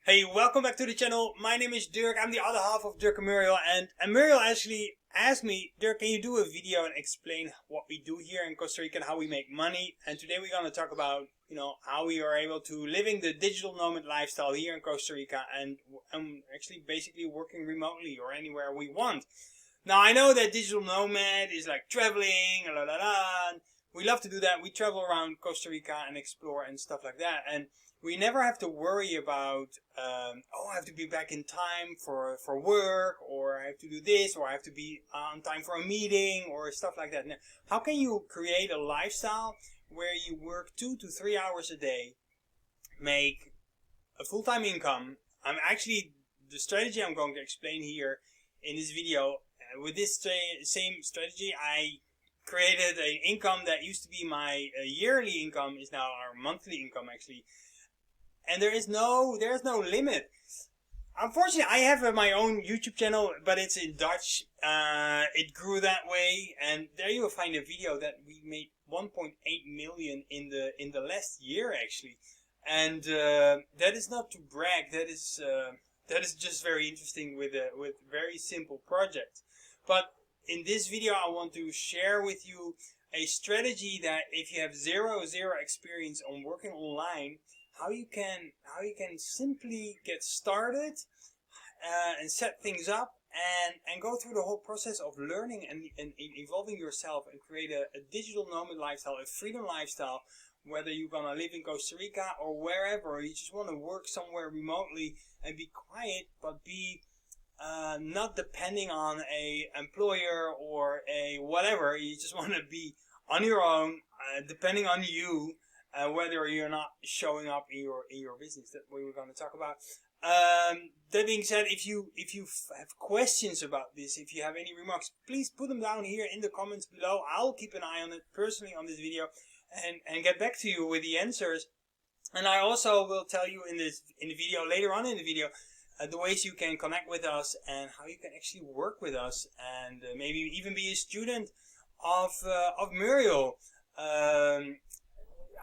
Hey, welcome back to the channel. My name is Dirk. I'm the other half of Dirk and Muriel. And Muriel actually asked me, Dirk, can you do a video and explain what we do here in Costa Rica and how we make money? And today we're going to talk about, how we are able to living the digital nomad lifestyle here in Costa Rica and actually basically working remotely or anywhere we want. Now, I know that digital nomad is like traveling, we love to do that. We travel around Costa Rica and explore and stuff like that. And we never have to worry about, I have to be back in time for work, or I have to do this, or I have to be on time for a meeting, or stuff like that. Now, how can you create a lifestyle where you work 2 to 3 hours a day, make a full-time income? The strategy I'm going to explain here in this video, with this same strategy, I created an income that used to be my yearly income, is now our monthly income actually. And there's no limit. Unfortunately, I have my own YouTube channel, but it's in Dutch. It grew that way, and there you will find a video that we made 1.8 million in the last year actually. And that is not to brag. That is just very interesting with very simple projects. But in this video, I want to share with you a strategy that if you have zero experience on working online, how you can simply get started and set things up and go through the whole process of learning and evolving yourself and create a digital nomad lifestyle, a freedom lifestyle, whether you're gonna live in Costa Rica or wherever, or you just want to work somewhere remotely and be quiet, but be not depending on a employer or a whatever. You just want to be on your own, depending on you. Whether you're not showing up in your business, that we were going to talk about. That being said, if you have questions about this, if you have any remarks, please put them down here in the comments below. I'll keep an eye on it personally on this video and get back to you with the answers. And I also will tell you in the video later on in the video the ways you can connect with us and how you can actually work with us and maybe even be a student of Muriel.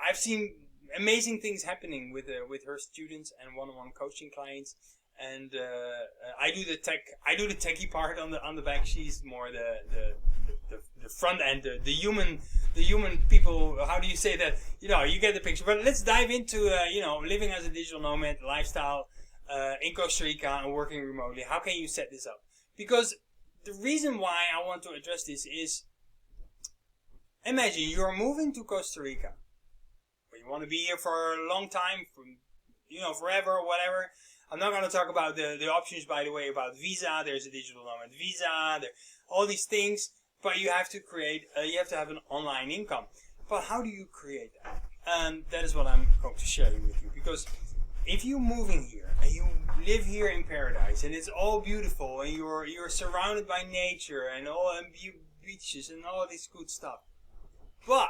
I've seen amazing things happening with her students and one-on-one coaching clients, and I do the techie part on the back. She's more the front end, the human people. How do you say that? You get the picture. But let's dive into living as a digital nomad lifestyle in Costa Rica and working remotely. How can you set this up? Because the reason why I want to address this is, imagine you're moving to Costa Rica. You want to be here for a long time, forever or whatever. I'm not going to talk about the options, by the way, about visa. There's a digital nomad visa, there all these things, but you have to have an online income. But how do you create that? And that is what I'm going to share with you. Because if you're moving here and you live here in paradise and it's all beautiful and you're surrounded by nature and all beaches and all this good stuff, but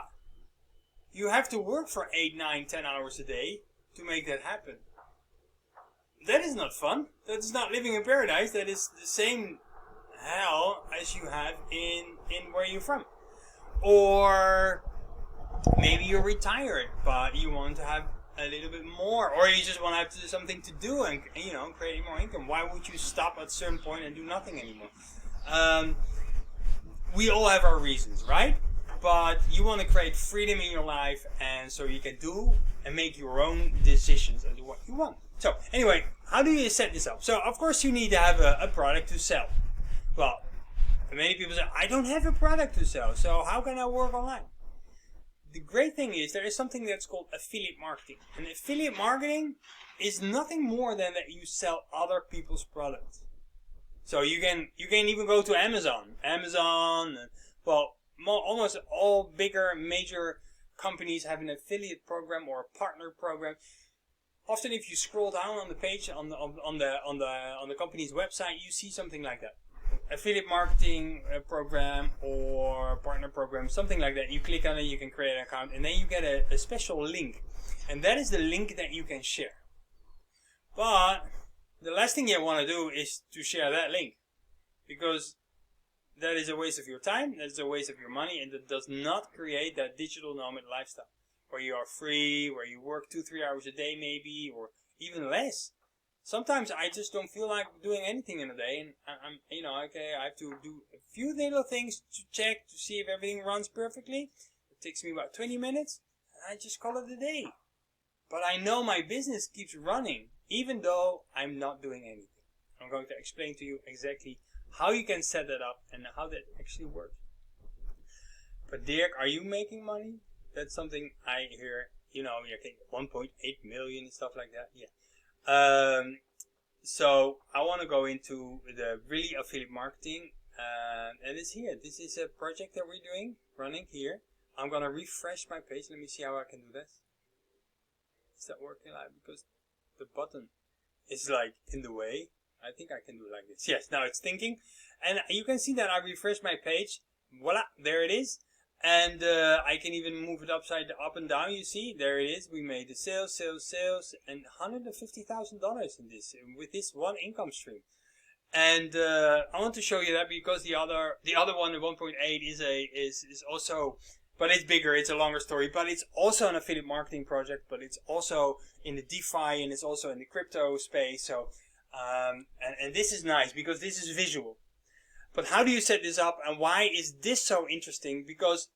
you have to work for 8, 9, 10 hours a day to make that happen. That is not fun. That is not living in paradise. That is the same hell as you have in where you're from. Or maybe you're retired, but you want to have a little bit more, or you just want to have something to do and create more income. Why would you stop at a certain point and do nothing anymore? We all have our reasons, right? But you want to create freedom in your life, and so you can do and make your own decisions and do what you want. So anyway, how do you set this up? So of course you need to have a product to sell. Well, many people say, I don't have a product to sell, so how can I work online? The great thing is there is something that's called affiliate marketing. And affiliate marketing is nothing more than that you sell other people's products. So you can even go to Amazon, almost all bigger major companies have an affiliate program or a partner program. Often, if you scroll down on the page on the company's website, you see something like that: affiliate marketing program or partner program, something like that. You click on it, you can create an account, and then you get a special link, and that is the link that you can share. But the last thing you want to do is to share that link, because that is a waste of your time, that is a waste of your money, and that does not create that digital nomad lifestyle where you are free, where you work 2-3 hours a day maybe, or even less. sometimes I just don't feel like doing anything in a day, and I'm okay, I have to do a few little things to check to see if everything runs perfectly. It takes me about 20 minutes, and I just call it a day. But I know my business keeps running, even though I'm not doing anything. I'm going to explain to you exactly how you can set that up and how that actually works. But Dirk, are you making money? That's something I hear. You get 1.8 million and stuff like that. Yeah. So I want to go into the really affiliate marketing, and it's here. This is a project that we're running here. I'm gonna refresh my page. Let me see how I can do this. Is that working live? Because the button is like in the way. I think I can do it like this. Yes, now it's thinking, and you can see that I refresh my page. Voila, there it is. And I can even move it up and down. You see, there it is. We made the sales, and $150,000 in this with this one income stream. And I want to show you that because the other one, the 1.8, is also, but it's bigger. It's a longer story, but it's also an affiliate marketing project. But it's also in the DeFi and it's also in the crypto space. So and this is nice because this is visual. But how do you set this up, and why is this so interesting? Because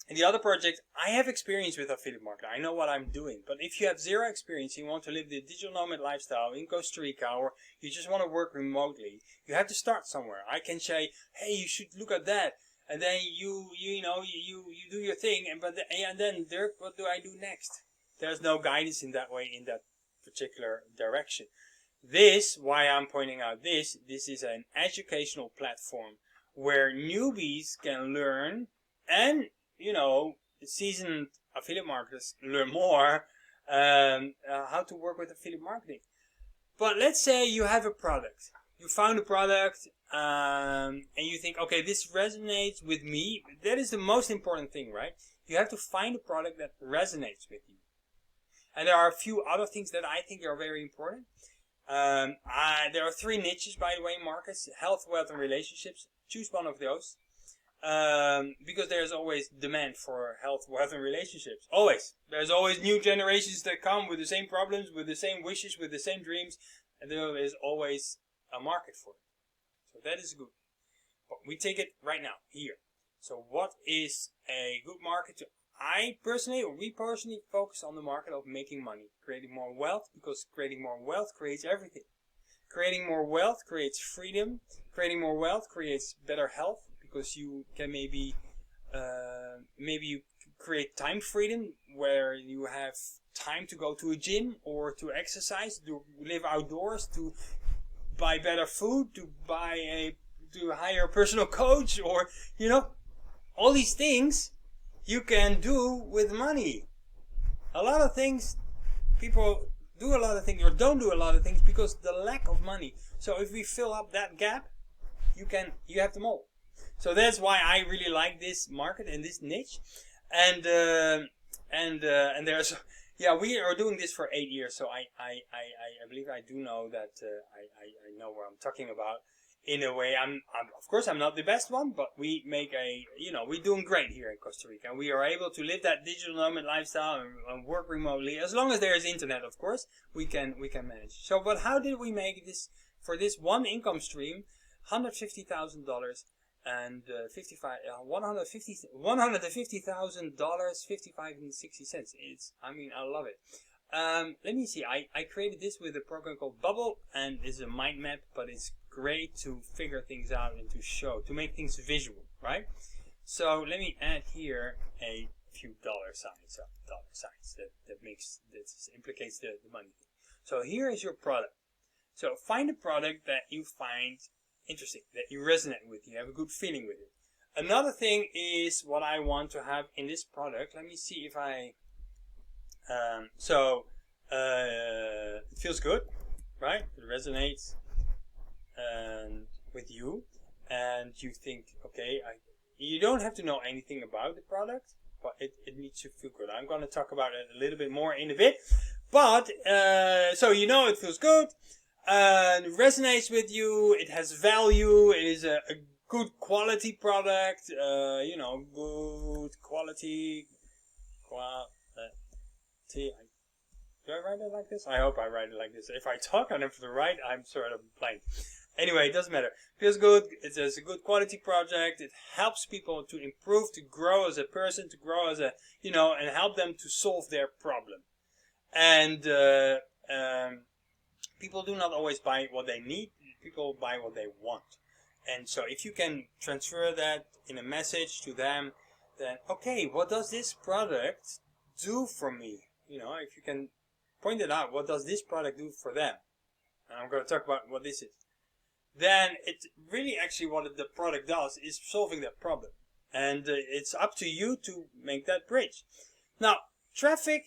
in the other project, I have experience with affiliate marketing. I know what I'm doing. But if you have zero experience, you want to live the digital nomad lifestyle in Costa Rica, or you just want to work remotely, you have to start somewhere. I can say, hey, you should look at that, and then you do your thing, and then Dirk, what do I do next? There's no guidance in that way, in that particular direction. Why I'm pointing out this is an educational platform where newbies can learn, and seasoned affiliate marketers learn more how to work with affiliate marketing. But let's say you have a product. You found a product and you think, okay, this resonates with me. That is the most important thing, right? You have to find a product that resonates with you. And there are a few other things that I think are very important. There are 3 niches, by the way, markets: health, wealth, and relationships. Choose one of those. Because there's always demand for health, wealth, and relationships. Always. There's always new generations that come with the same problems, with the same wishes, with the same dreams. And there is always a market for it. So that is good. But we take it right now, here. So what is a good market? We personally focus on the market of making money, creating more wealth, because creating more wealth creates everything. Creating more wealth creates freedom. Creating more wealth creates better health, because you can maybe you create time freedom, where you have time to go to a gym or to exercise, to live outdoors, to buy better food, to hire a personal coach, or all these things you can do with money. A lot of things, people do a lot of things or don't do a lot of things because the lack of money. So if we fill up that gap, you have them all. So that's why I really like this market and this niche. And there's, we are doing this for 8 years. So I believe I do know that I know what I'm talking about. In a way, of course I'm not the best one, but we make we're doing great here in Costa Rica. We are able to live that digital nomad lifestyle and work remotely, as long as there is internet, of course. We can manage. So, but how did we make this for this one income stream? $150,000 and $150,000, 55 and 60 cents. I love it. Let me see. I created this with a program called Bubble, and it's a mind map, but it's great to figure things out and to make things visual, right? So let me add here a few dollar signs that implicates the money thing. So here is your product. So find a product that you find interesting, that you resonate with, you have a good feeling with it. Another thing is what I want to have in this product. Let me see if I it feels good, right? It resonates with you, and you think, okay, you don't have to know anything about the product, but it needs to feel good. I'm going to talk about it a little bit more in a bit, but so it feels good, it resonates with you, it has value, it is a good quality product, good quality. Do I write it like this? I hope I write it like this. If I talk on it for the right, I'm sort of blank. Anyway, it doesn't matter. Feels good. It's a good quality project. It helps people to improve, to grow as a person, to grow as a, and help them to solve their problem. And people do not always buy what they need. People buy what they want. And so if you can transfer that in a message to them, then, okay, what does this product do for me? If you can point it out, what does this product do for them? And I'm going to talk about what this is. Then it's really actually what the product does is solving that problem. And it's up to you to make that bridge. Now, traffic,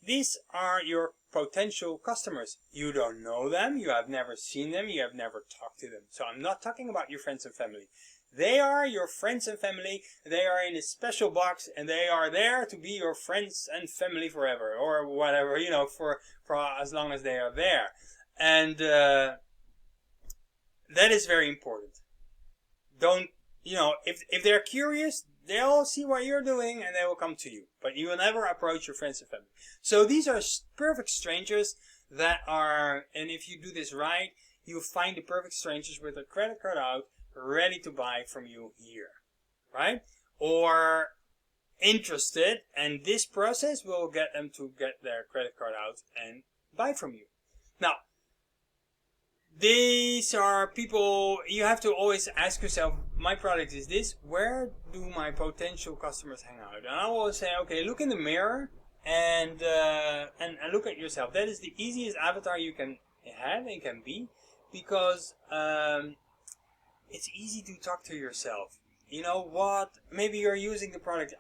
these are your potential customers. You don't know them, you have never seen them, you have never talked to them. So I'm not talking about your friends and family. They are your friends and family. They are in a special box, and they are there to be your friends and family forever, or whatever, for as long as they are there. And that is very important. Don't, if they're curious, they'll see what you're doing and they will come to you. But you will never approach your friends and family. So these are perfect strangers that are, and if you do this right, you find the perfect strangers with a credit card out, ready to buy from you here, right? Or interested, and this process will get them to get their credit card out and buy from you. Now, these are people, you have to always ask yourself, my product is this, where do my potential customers hang out? And I will say, okay, look in the mirror and look at yourself. That is the easiest avatar you can have and can be, because it's easy to talk to yourself. You know what? Maybe you're using the product.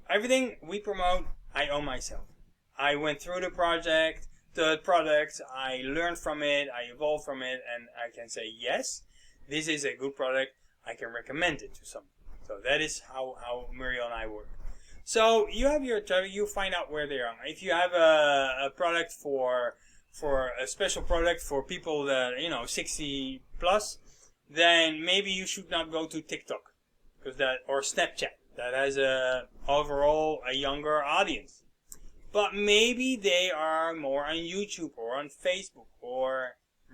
Everything we promote, I own myself. I went through the product, I learned from it, I evolved from it, and I can say, yes, this is a good product. I can recommend it to someone. So that is how Muriel and I work. So you have you find out where they are. If you have a product for a special product for people that 60 plus, then maybe you should not go to TikTok, or Snapchat, that has overall a younger audience. But maybe they are more on YouTube or on Facebook,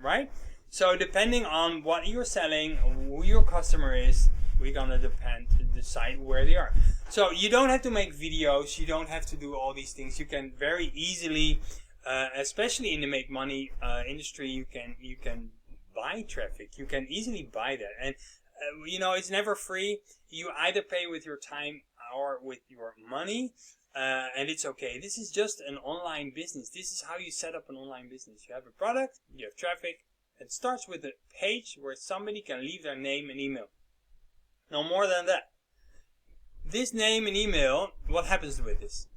right? So depending on what you're selling, who your customer is, we're gonna decide where they are. So you don't have to make videos, you don't have to do all these things. You can very easily, especially in the make money industry, you can buy traffic. You can easily buy that, and it's never free. You either pay with your time or with your money. And it's okay. This is just an online business. This is how you set up an online business. You have a product, you have traffic. It starts with a page where somebody can leave their name and email. No more than that. This name and email, what happens with this?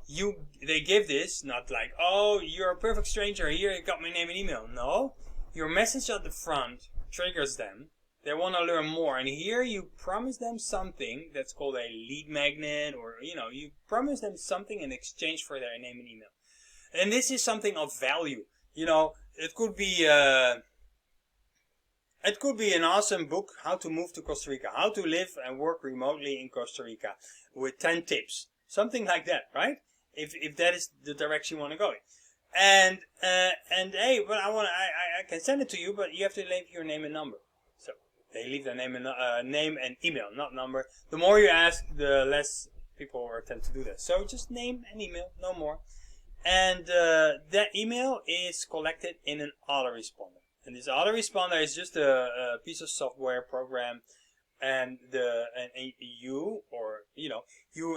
They give this, not like, oh, you're a perfect stranger, here you got my name and email. No, your message at the front triggers them. They want to learn more, and here you promise them something that's called a lead magnet, or you promise them something in exchange for their name and email. And this is something of value. It could be an awesome book, How to Move to Costa Rica, How to Live and Work Remotely in Costa Rica, with 10 tips, something like that, right? If that is the direction you want to go in. And hey, but I can send it to you, but you have to leave your name and number. So they leave their name and email, not number. The more you ask, the less people tend to do that. So just name and email, no more. And that email is collected in an autoresponder. And this autoresponder is just a piece of software program, and you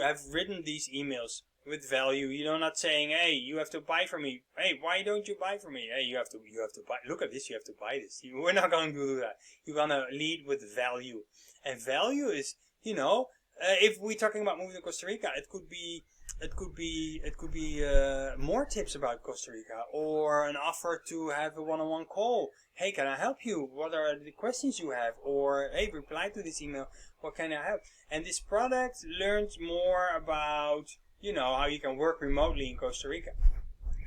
have written these emails with value. You're not saying, hey, you have to buy from me. Hey, why don't you buy from me? Hey, you have to buy. Look at this, you have to buy this. We're not going to do that. You're going to lead with value. And value is, if we're talking about moving to Costa Rica, it could be more tips about Costa Rica, or an offer to have a one-on-one call. Hey, can I help you? What are the questions you have? Or, hey, reply to this email. What can I help? And this product learns more about, how you can work remotely in Costa Rica.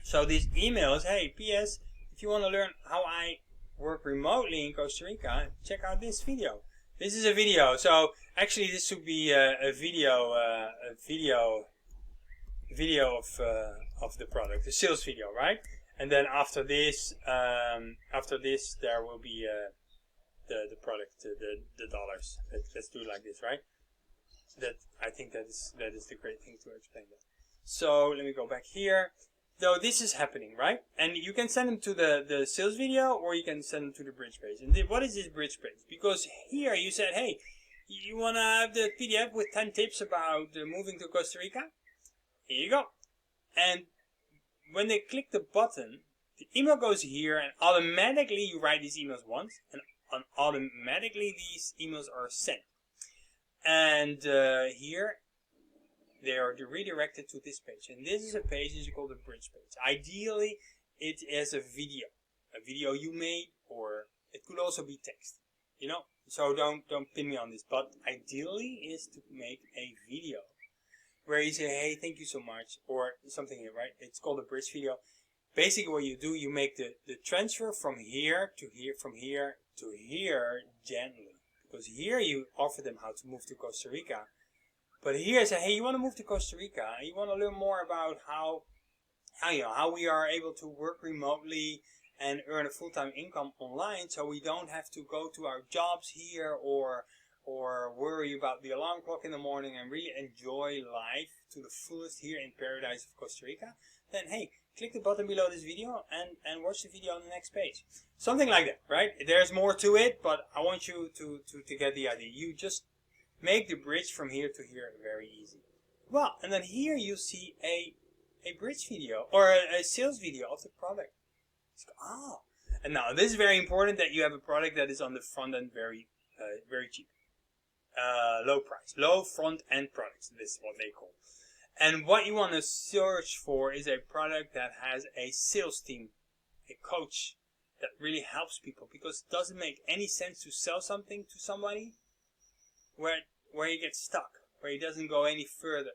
So these emails, hey, P.S., if you want to learn how I work remotely in Costa Rica, check out this video. This is a video. So actually, this should be a video of the product, the sales video, right? And then after this there will be the product, the dollars. Let's do it like this, right? I think that is the great thing to explain that. So let me go back here. So this is happening, right? And you can send them to the sales video, or you can send them to the bridge page. And what is this bridge page? Because here you said, hey, you want to have the PDF with 10 tips about moving to Costa Rica? Here you go. And when they click the button, the email goes here, and automatically you write these emails once, and automatically these emails are sent. And here they are redirected to this page, and this is a page that is called the bridge page. Ideally, it is a video you made, or it could also be text. You know, so don't pin me on this, but ideally is to make a video where you say, hey, thank you so much, or something here, right? It's called a bridge video. Basically, what you do, you make the transfer from here to here, from here to here gently. Because here you offer them how to move to Costa Rica. But here say, hey, you want to move to Costa Rica, and you want to learn more about how we are able to work remotely and earn a full-time income online, so we don't have to go to our jobs here or worry about the alarm clock in the morning, and really enjoy life to the fullest here in paradise of Costa Rica. Then hey, click the button below this video and watch the video on the next page. Something like that, right? There's more to it, but I want you to get the idea. You just make the bridge from here to here very easy. Well, and then here you see a bridge video, or a sales video of the product. Oh, and now this is very important, that you have a product that is on the front end very cheap. Low price, low front end products. This is what they call. And what you want to search for is a product that has a sales team, a coach that really helps people, because it doesn't make any sense to sell something to somebody where you get stuck, where it doesn't go any further.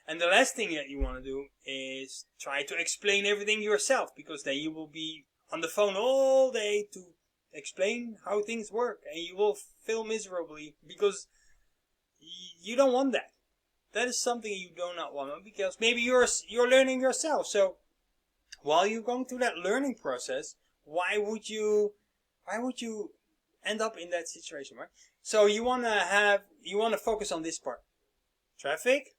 And the last thing that you want to do is try to explain everything yourself, because then you will be on the phone all day to explain how things work, and you will feel miserably, because you don't want that. That is something you do not want, because maybe you're learning yourself. So while you're going through that learning process, why would you end up in that situation, right? So you want to focus on this part. Traffic,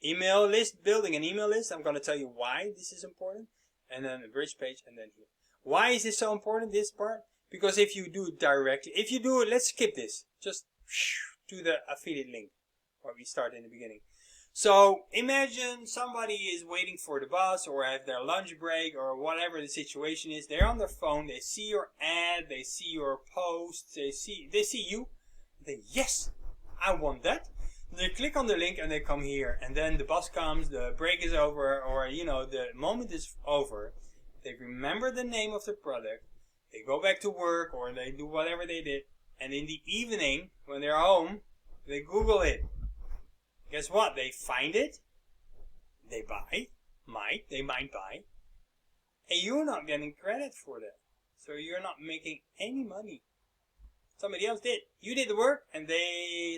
email list, building an email list. I'm going to tell you why this is important. And then a bridge page, and then here. Why is this so important, this part? Because if you do it directly, let's skip this. Just to the affiliate link, where we start in the beginning. So imagine somebody is waiting for the bus, or have their lunch break, or whatever the situation is. They're on their phone, they see your ad, they see your post, they see you. They yes, I want that. They click on the link and they come here, and then the bus comes, the break is over, or the moment is over. They remember the name of the product, they go back to work, or they do whatever they did, and in the evening when they're home, they Google it. Guess what? They find it, they might buy, and you're not getting credit for that. So you're not making any money. Somebody else did. You did the work, and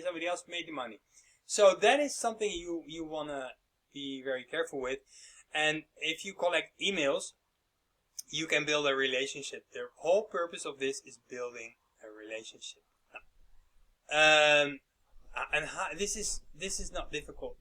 somebody else made the money. So that is something you want to be very careful with. And if you collect emails, you can build a relationship. The whole purpose of this is building a relationship. This is not difficult,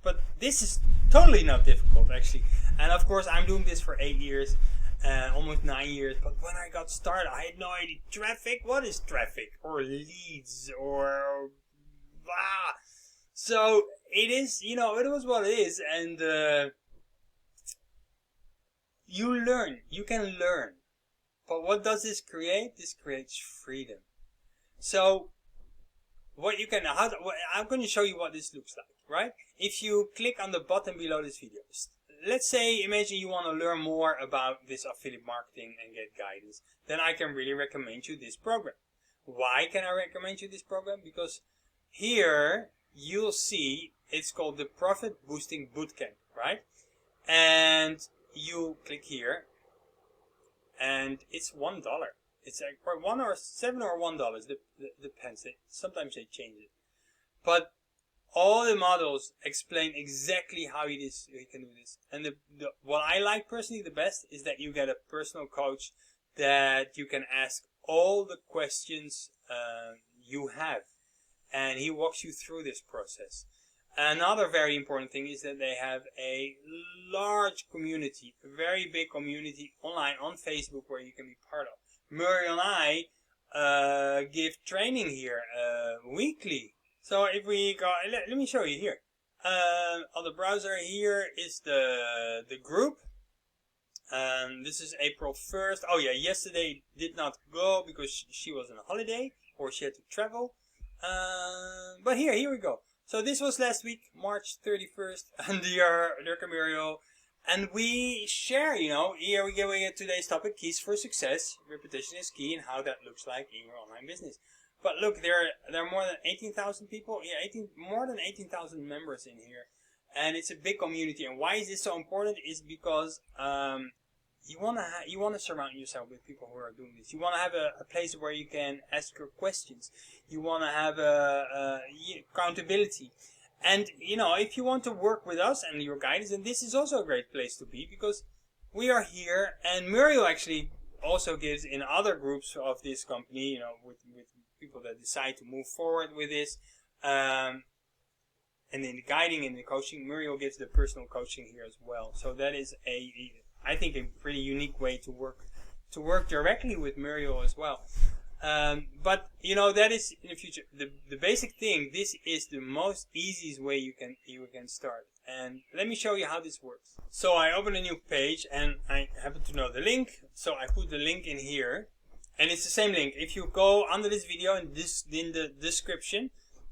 but this is totally not difficult, actually. And of course, I'm doing this for 8 years, almost 9 years. But when I got started, I had no idea. Traffic? What is traffic? Or leads? Or so it is. It was what it is, and you learn. You can learn. But what does this create? This creates freedom. So I'm going to show you what this looks like, right? If you click on the button below this video, let's say, imagine you want to learn more about this affiliate marketing and get guidance, then I can really recommend you this program. Why can I recommend you this program? Because here you'll see it's called the Profit Boosting Bootcamp, right? And you click here, and it's $1. It's like $1 or $7 or $1. Depends. Sometimes they change it. But All the models explain exactly how you can do this. And what I like personally the best is that you get a personal coach that you can ask all the questions you have. And he walks you through this process. Another very important thing is that they have a large community, a very big community online on Facebook where you can be part of. Muriel and I give training here weekly. So if we go, let me show you here. On the browser here is the group. This is April 1st. Oh yeah, yesterday did not go because she was on a holiday or she had to travel. But here we go. So this was last week, March 31st, and Dirk and Muriel. And we share, here we get today's topic, keys for success. Repetition is key and how that looks like in your online business. But look, there are more than 18,000 people. Yeah, more than 18,000 members in here. And it's a big community. And why is this so important? Is because you want to surround yourself with people who are doing this. You want to have a place where you can ask your questions. You want to have accountability. And, if you want to work with us and your guidance, then this is also a great place to be because we are here. And Muriel actually also gives in other groups of this company, with people that decide to move forward with this. And in the guiding and the coaching, Muriel gives the personal coaching here as well. So that is I think a pretty unique way to work directly with Muriel as well. But that is in the future. The basic thing, this is the most easiest way you can start. And let me show you how this works. So I open a new page and I happen to know the link. So I put the link in here. And it's the same link. If you go under this video in the description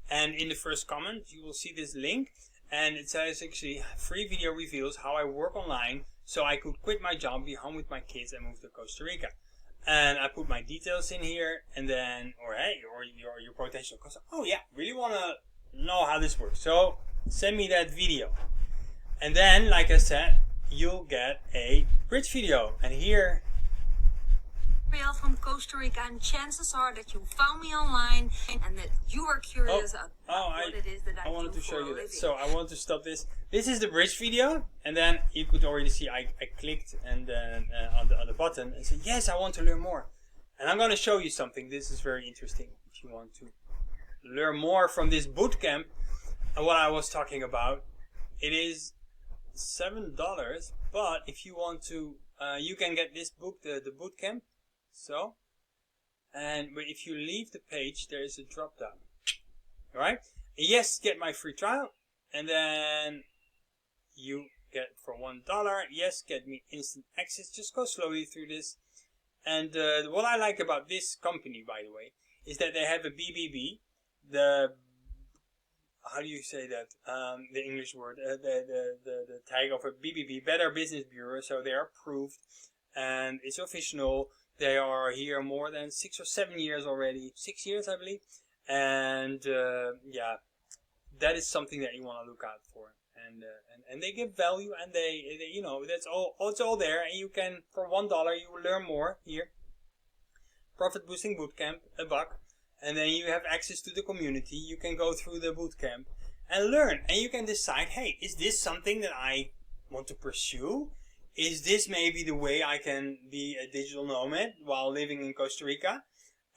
and in the first comment, you will see this link. And it says actually free video reveals how I work online so I could quit my job, be home with my kids and move to Costa Rica. And I put my details in here and then, or your potential customer. Oh yeah, really want to know how this works. So send me that video. And then, like I said, you'll get a bridge video. And here, Muriel from Costa Rica, and chances are that you found me online and that you are curious about what it is that I wanted do to show for a you that. living. So I want to stop this. This is the bridge video, and then you could already see I clicked and then on the button and said yes, I want to learn more. And I'm going to show you something. This is very interesting. If you want to learn more from this bootcamp and what I was talking about, it is $7. But if you want to, you can get this book, the bootcamp. So, but if you leave the page, there is a drop down. Alright? Yes, get my free trial. And then you get for $1. Yes, get me instant access. Just go slowly through this. And what I like about this company, by the way, is that they have a BBB. How do you say that? The English word. The tag of a BBB, Better Business Bureau. So they are approved. And it's official. They are here more than 6 or 7 years already. 6 years, I believe. And yeah, that is something that you want to look out for. And they give value, and they that's all. It's all there, and you can for $1 you will learn more here. Profit boosting bootcamp, $1, and then you have access to the community. You can go through the bootcamp and learn, and you can decide, hey, is this something that I want to pursue? Is this maybe the way I can be a digital nomad while living in Costa Rica?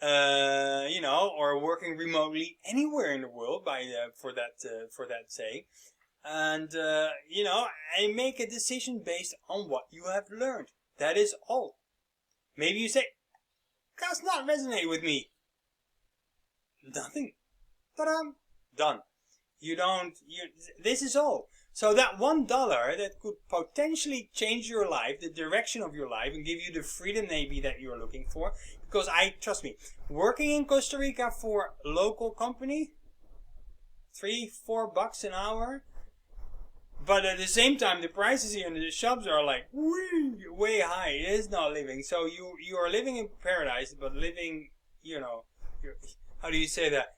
Or working remotely anywhere in the world for that sake. And, and make a decision based on what you have learned. That is all. Maybe you say, does not resonate with me. Nothing. Ta-da! Done. This is all. So that $1 that could potentially change your life, the direction of your life, and give you the freedom maybe that you're looking for. Because trust me, working in Costa Rica for a local company, $3-4 an hour. But at the same time, the prices here in the shops are like way high. It is not living. So you are living in paradise, but living, how do you say that?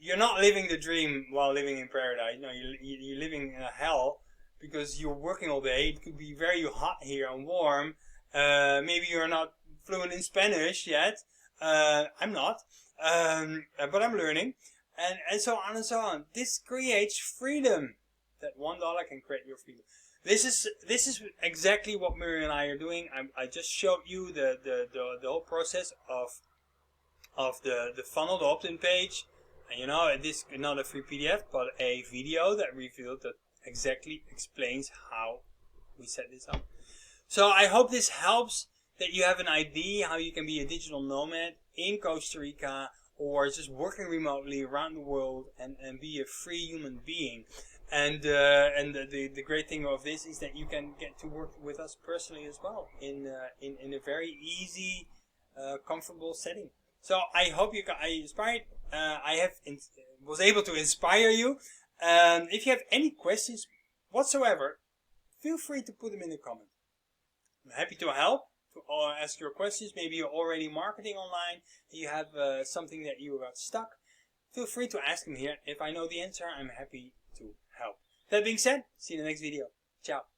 You're not living the dream while living in paradise. No, you're living in a hell because you're working all day. It could be very hot here and warm. Maybe you're not fluent in Spanish yet. I'm not, but I'm learning. and so on and so on. This creates freedom. That $1 can create your freedom. This is exactly what Muriel and I are doing. I just showed you the whole process of the funnel, the opt-in page. And you know, this is not a free PDF, but a video that revealed that exactly explains how we set this up. So I hope this helps, that you have an idea how you can be a digital nomad in Costa Rica, or just working remotely around the world and be a free human being. And the great thing of this is that you can get to work with us personally as well in a very easy, comfortable setting. So I hope you got inspired. Was able to inspire you. If you have any questions whatsoever, feel free to put them in the comment. I'm happy to help, to ask your questions. Maybe you're already marketing online, you have something that you got stuck. Feel free to ask them here. If I know the answer, I'm happy to help. That being said, see you in the next video. Ciao.